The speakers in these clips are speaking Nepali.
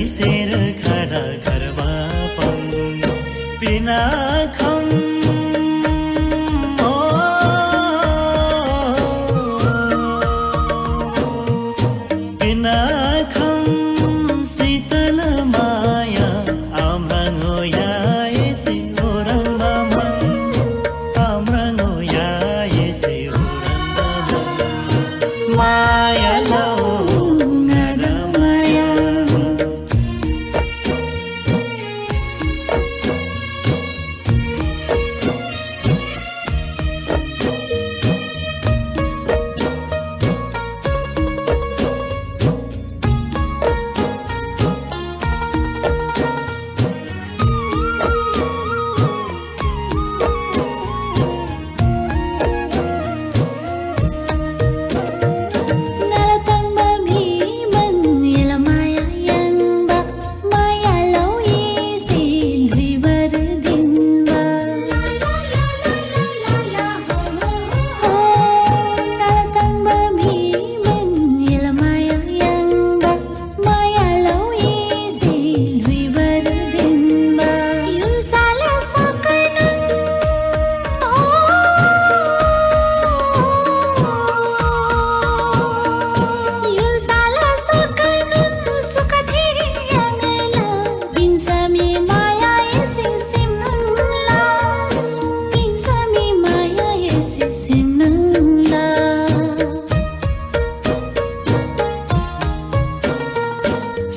शेर खड़ा करवा पंग बिना खम बिना खम शीतल माया आम्रंगोया ऐसे ओरंगा मन आम्रंगोया ऐसे ओरंगा मन माया लो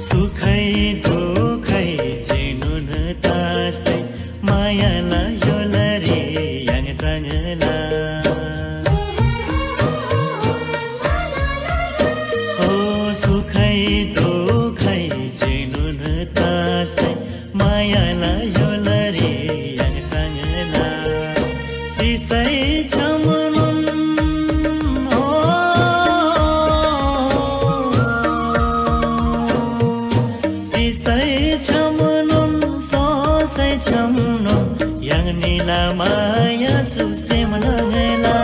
सुखै दुखै जेनुन तासै मायाला योलरे yang tangला ओ सुखै दुखै जेनुन तासै मायाला योलरे yang tangला सिसै छमनुन Sisai chamunum sosai chamunum yang nila maya chu semanangela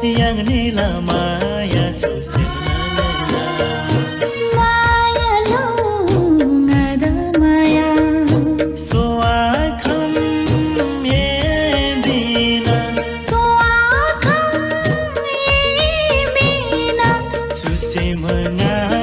yang nila maya chu semanangela maya lo ngada maya so akham ye bina so akham ye bina chu semanga